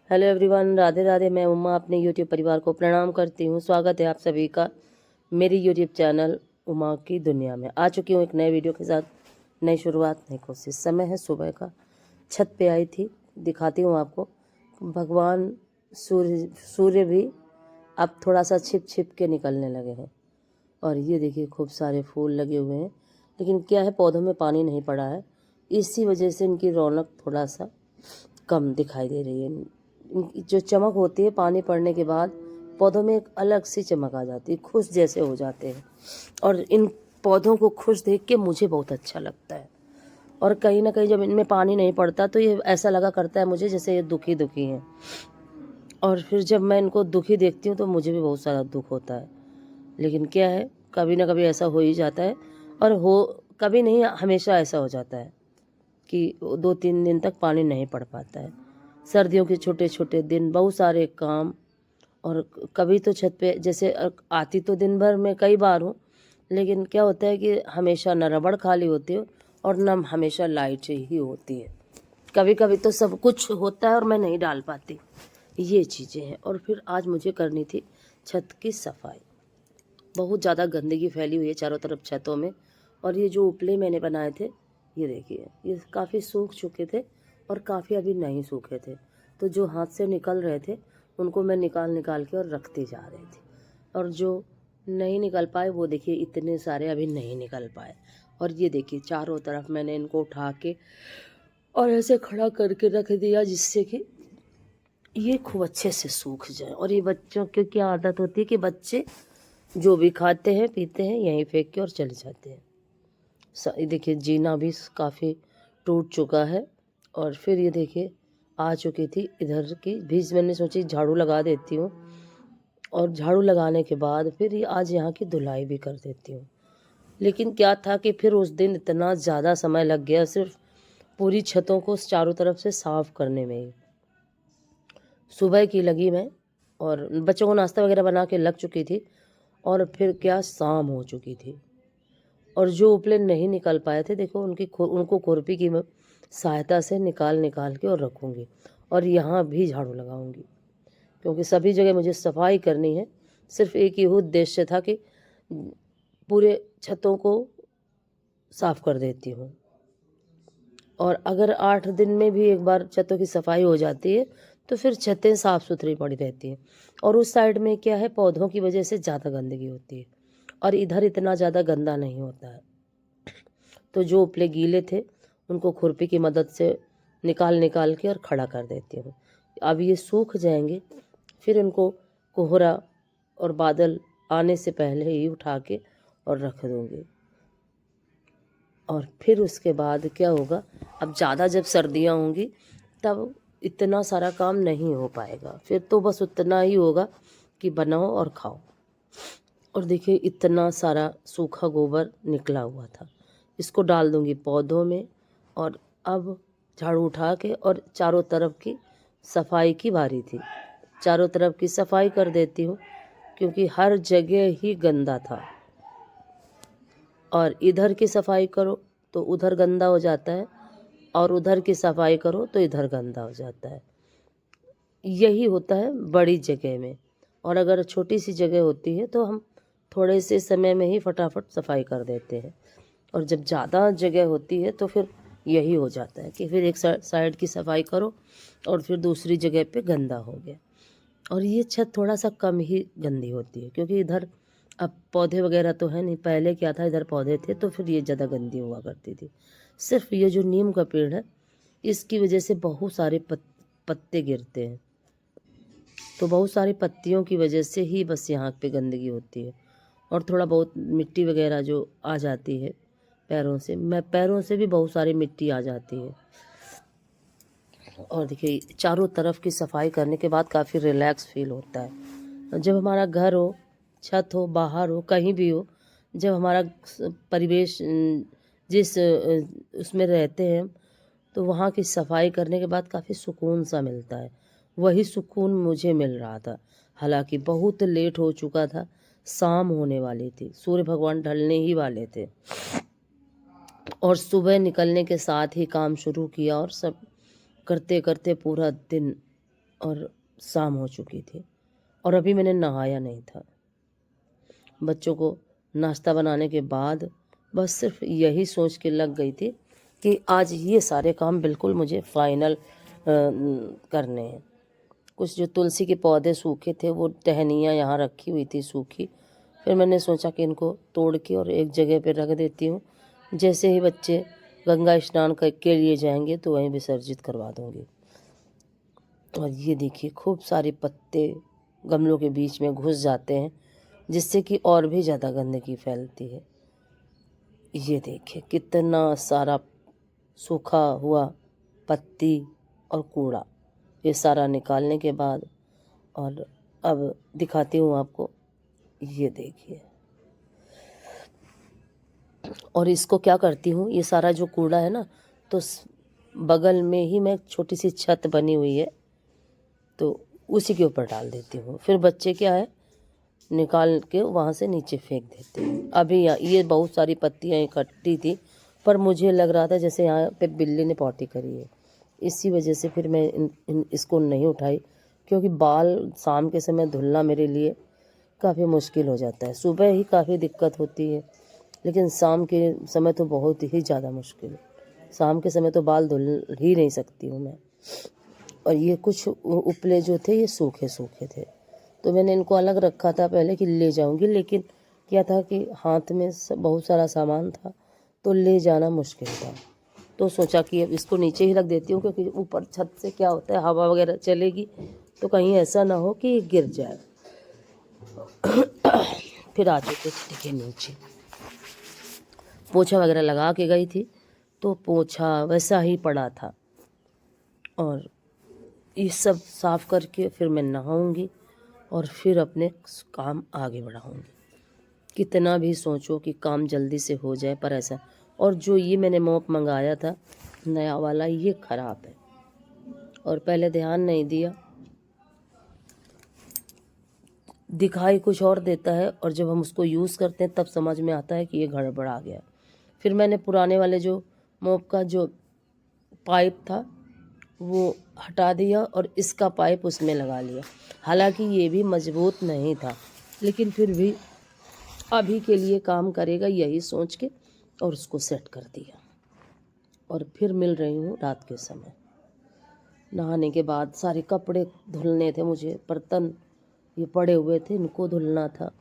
Hello everyone, Radhe Radhe. मैं उमा अपने YouTube परिवार को प्रणाम करती हूँ। स्वागत है आप सभी का मेरी यूट्यूब चैनल उमा की दुनिया में। आ चुकी हूँ एक नए वीडियो के साथ, नई शुरुआत, नई कोशिश। समय है सुबह का, छत पे आई थी, दिखाती हूँ आपको। भगवान सूर्य भी अब थोड़ा सा छिप छिप के निकलने लगे हैं। और ये देखिए खूब सारे फूल लगे हुए हैं, लेकिन क्या है, पौधों में पानी नहीं पड़ा है, इसी वजह से इनकी रौनक थोड़ा सा कम दिखाई दे रही है। जो चमक होती है पानी पड़ने के बाद, पौधों में एक अलग सी चमक आ जाती है, खुश जैसे हो जाते हैं। और इन पौधों को खुश देख के मुझे बहुत अच्छा लगता है। और कहीं ना कहीं जब इनमें पानी नहीं पड़ता तो ये ऐसा लगा करता है मुझे जैसे ये दुखी दुखी हैं। और फिर जब मैं इनको दुखी देखती हूँ तो मुझे भी बहुत सारा दुख होता है। लेकिन क्या है, कभी ना कभी ऐसा हो ही जाता है। और हो कभी नहीं, हमेशा ऐसा हो जाता है कि 2-3 दिन तक पानी नहीं पड़ पाता है। सर्दियों के छोटे छोटे दिन, बहुत सारे काम। और कभी तो छत पे जैसे आती तो दिन भर में कई बार हूँ, लेकिन क्या होता है कि हमेशा न रबड़ खाली होती है और न हमेशा लाइट ही होती है। कभी कभी तो सब कुछ होता है और मैं नहीं डाल पाती, ये चीज़ें हैं। और फिर आज मुझे करनी थी छत की सफाई। बहुत ज़्यादा गंदगी फैली हुई है चारों तरफ छतों में। और ये जो उपले मैंने बनाए थे, ये देखिए, ये काफ़ी सूख चुके थे और काफ़ी अभी नहीं सूखे थे। तो जो हाथ से निकल रहे थे उनको मैं निकाल निकाल के और रखती जा रही थी। और जो नहीं निकल पाए वो देखिए, इतने सारे अभी नहीं निकल पाए। और ये देखिए चारों तरफ मैंने इनको उठा के और ऐसे खड़ा करके रख दिया जिससे कि ये खूब अच्छे से सूख जाए। और ये बच्चों की क्या आदत होती है कि बच्चे जो भी खाते हैं पीते हैं यहीं फेंक के और चले जाते हैं। ये देखिए जीना भी काफ़ी टूट चुका है। और फिर ये देखिए आ चुकी थी इधर की भी, मैंने सोची झाड़ू लगा देती हूँ। और झाड़ू लगाने के बाद फिर ये आज यहाँ की धुलाई भी कर देती हूँ। लेकिन क्या था कि फिर उस दिन इतना ज़्यादा समय लग गया सिर्फ पूरी छतों को चारों तरफ से साफ़ करने में ही। सुबह की लगी मैं, और बच्चों को नाश्ता वगैरह बना के लग चुकी थी, और फिर क्या शाम हो चुकी थी। और जो उपले नहीं निकल पाए थे, देखो उनको खुरपी की सहायता से निकाल निकाल के और रखूँगी। और यहाँ भी झाड़ू लगाऊंगी, क्योंकि सभी जगह मुझे सफाई करनी है। सिर्फ एक ही उद्देश्य था कि पूरे छतों को साफ कर देती हूँ। और अगर 8 दिन में भी एक बार छतों की सफाई हो जाती है तो फिर छतें साफ़ सुथरी पड़ी रहती हैं। और उस साइड में क्या है, पौधों की वजह से ज़्यादा गंदगी होती है और इधर इतना ज़्यादा गंदा नहीं होता है। तो जो उपले गीले थे उनको खुरपी की मदद से निकाल निकाल के और खड़ा कर देती हूँ। अब ये सूख जाएंगे, फिर इनको कोहरा और बादल आने से पहले ही उठा के और रख दूँगी। और फिर उसके बाद क्या होगा, अब ज़्यादा जब सर्दियाँ होंगी तब इतना सारा काम नहीं हो पाएगा। फिर तो बस उतना ही होगा कि बनाओ और खाओ। और देखिए इतना सारा सूखा गोबर निकला हुआ था, इसको डाल दूंगी पौधों में। और अब झाड़ू उठा के और चारों तरफ की सफाई की बारी थी। चारों तरफ की सफाई कर देती हूँ, क्योंकि हर जगह ही गंदा था। और इधर की सफाई करो तो उधर गंदा हो जाता है, और उधर की सफाई करो तो इधर गंदा हो जाता है। यही होता है बड़ी जगह में। और अगर छोटी सी जगह होती है तो हम थोड़े से समय में ही फटाफट सफाई कर देते हैं। और जब ज़्यादा जगह होती है तो फिर यही हो जाता है कि फिर एक साइड की सफाई करो और फिर दूसरी जगह पे गंदा हो गया। और ये छत थोड़ा सा कम ही गंदी होती है, क्योंकि इधर अब पौधे वगैरह तो है नहीं। पहले क्या था, इधर पौधे थे तो फिर ये ज़्यादा गंदी हुआ करती थी। सिर्फ ये जो नीम का पेड़ है, इसकी वजह से बहुत सारे पत्ते गिरते हैं, तो बहुत सारी पत्तियों की वजह से ही बस यहाँ पे गंदगी होती है। और थोड़ा बहुत मिट्टी वगैरह जो आ जाती है पैरों से, पैरों से भी बहुत सारी मिट्टी आ जाती है। और देखिए चारों तरफ की सफाई करने के बाद काफ़ी रिलैक्स फील होता है। जब हमारा घर हो, छत हो, बाहर हो, कहीं भी हो, जब हमारा परिवेश जिस उसमें रहते हैं, तो वहाँ की सफाई करने के बाद काफ़ी सुकून सा मिलता है। वही सुकून मुझे मिल रहा था। हालांकि बहुत लेट हो चुका था, शाम होने वाली थी, सूर्य भगवान ढलने ही वाले थे। और सुबह निकलने के साथ ही काम शुरू किया और सब करते करते पूरा दिन और शाम हो चुकी थी और अभी मैंने नहाया नहीं था। बच्चों को नाश्ता बनाने के बाद बस सिर्फ यही सोच के लग गई थी कि आज ये सारे काम बिल्कुल मुझे फाइनल करने हैं। कुछ जो तुलसी के पौधे सूखे थे वो टहनियाँ यहाँ रखी हुई थी सूखी, फिर मैंने सोचा कि इनको तोड़ के और एक जगह पे रख देती हूँ। जैसे ही बच्चे गंगा स्नान के लिए जाएंगे तो वहीं विसर्जित करवा दूँगी। और ये देखिए खूब सारे पत्ते गमलों के बीच में घुस जाते हैं जिससे कि और भी ज़्यादा गंदगी फैलती है। ये देखिए कितना सारा सूखा हुआ पत्ती और कूड़ा, ये सारा निकालने के बाद और अब दिखाती हूँ आपको। ये देखिए, और इसको क्या करती हूँ, ये सारा जो कूड़ा है ना, तो बगल में ही मैं छोटी सी छत बनी हुई है तो उसी के ऊपर डाल देती हूँ। फिर बच्चे क्या है निकाल के वहाँ से नीचे फेंक देते हैं। अभी ये बहुत सारी पत्तियाँ इकट्ठी थी पर मुझे लग रहा था जैसे यहाँ पे बिल्ली ने पॉटी करी है, इसी वजह से फिर मैं इसको नहीं उठाई, क्योंकि बाल शाम के समय धुलना मेरे लिए काफ़ी मुश्किल हो जाता है। सुबह ही काफ़ी दिक्कत होती है लेकिन शाम के समय तो बहुत ही ज़्यादा मुश्किल है। शाम के समय तो बाल धुल ही नहीं सकती हूँ मैं। और ये कुछ उपले जो थे ये सूखे सूखे थे तो मैंने इनको अलग रखा था पहले कि ले जाऊंगी, लेकिन क्या था कि हाथ में बहुत सारा सामान था तो ले जाना मुश्किल था। तो सोचा कि अब इसको नीचे ही रख देती हूँ, क्योंकि ऊपर छत से क्या होता है हवा वगैरह चलेगी तो कहीं ऐसा ना हो कि गिर जाए। फिर आ चुके थे नीचे, पोछा वगैरह लगा के गई थी तो पोछा वैसा ही पड़ा था और ये सब साफ़ करके फिर मैं नहाऊंगी और फिर अपने काम आगे बढ़ाऊंगी। कितना भी सोचो कि काम जल्दी से हो जाए पर ऐसा। और जो ये मैंने मोप मंगाया था नया वाला, ये ख़राब है और पहले ध्यान नहीं दिया, दिखाई कुछ और देता है और जब हम उसको यूज़ करते हैं तब समझ में आता है कि ये गड़बड़ आ गया। फिर मैंने पुराने वाले जो मोप का जो पाइप था वो हटा दिया और इसका पाइप उसमें लगा लिया। हालांकि ये भी मजबूत नहीं था लेकिन फिर भी अभी के लिए काम करेगा यही सोच के और उसको सेट कर दिया। और फिर मिल रही हूँ रात के समय। नहाने के बाद सारे कपड़े धुलने थे मुझे, बर्तन ये पड़े हुए थे इनको धुलना था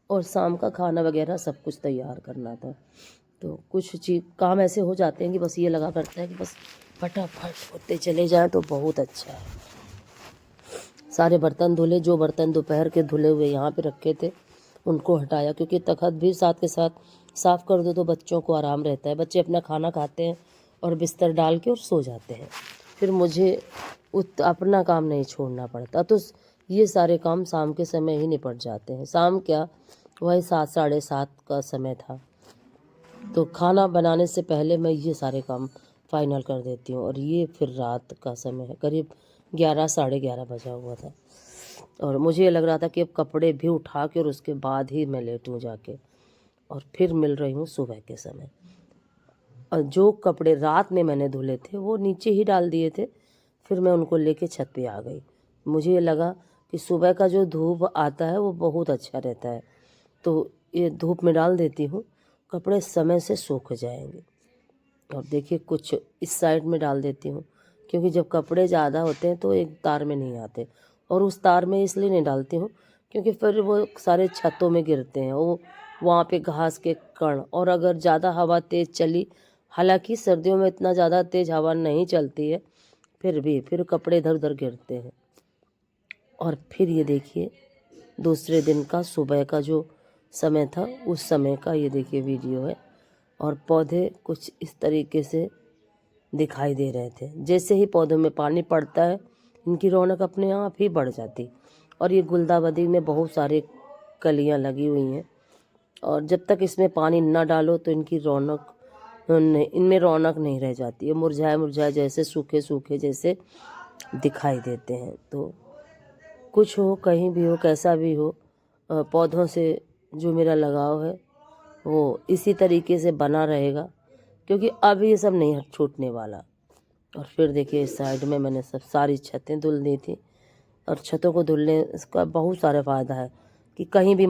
और शाम का खाना वगैरह सब कुछ तैयार करना था। तो कुछ चीज़ काम ऐसे हो जाते हैं कि बस ये लगा करता है कि बस फटाफट होते चले जाएं तो बहुत अच्छा है। सारे बर्तन धुले, जो बर्तन दोपहर के धुले हुए यहाँ पे रखे थे उनको हटाया, क्योंकि तखत भी साथ के साथ साफ़ कर दो तो बच्चों को आराम रहता है। बच्चे अपना खाना खाते हैं और बिस्तर डाल के और सो जाते हैं, फिर मुझे अपना काम नहीं छोड़ना पड़ता। तो ये सारे काम शाम के समय ही निपट जाते हैं। शाम क्या, वही 7 साढ़े 7 का समय था तो खाना बनाने से पहले मैं ये सारे काम फाइनल कर देती हूँ। और ये फिर रात का समय है, करीब 11 साढ़े 11 बजा हुआ था और मुझे लग रहा था कि अब कपड़े भी उठा के और उसके बाद ही मैं लेटूँ जाके। और फिर मिल रही हूँ सुबह के समय। और जो कपड़े रात में मैंने धुले थे वो नीचे ही डाल दिए थे, फिर मैं उनको लेके छत पे आ गई। मुझे लगा कि सुबह का जो धूप आता है वो बहुत अच्छा रहता है तो ये धूप में डाल देती हूँ, कपड़े समय से सूख जाएंगे। और देखिए कुछ इस साइड में डाल देती हूँ, क्योंकि जब कपड़े ज़्यादा होते हैं तो एक तार में नहीं आते। और उस तार में इसलिए नहीं डालती हूँ क्योंकि फिर वो सारे छतों में गिरते हैं, वो वहाँ पे घास के कण, और अगर ज़्यादा हवा तेज़ चली, हालांकि सर्दियों में इतना ज़्यादा तेज़ हवा नहीं चलती है फिर भी फिर कपड़े इधर उधर गिरते हैं। और फिर ये देखिए दूसरे दिन का सुबह का जो समय था उस समय का ये देखिए वीडियो है। और पौधे कुछ इस तरीके से दिखाई दे रहे थे। जैसे ही पौधों में पानी पड़ता है इनकी रौनक अपने आप ही बढ़ जाती। और ये गुलदावदी में बहुत सारे कलियां लगी हुई हैं और जब तक इसमें पानी ना डालो तो इनकी रौनक इनमें रौनक नहीं रह जाती है, मुरझाए मुरझाए जैसे सूखे सूखे जैसे दिखाई देते हैं। तो कुछ हो कहीं भी हो कैसा भी हो, पौधों से जो मेरा लगाव है वो इसी तरीके से बना रहेगा, क्योंकि अब ये सब नहीं छूटने वाला। और फिर देखिए इस साइड में मैंने सब सारी छतें धुल दी थी और छतों को धुलने का बहुत सारा फ़ायदा है कि कहीं भी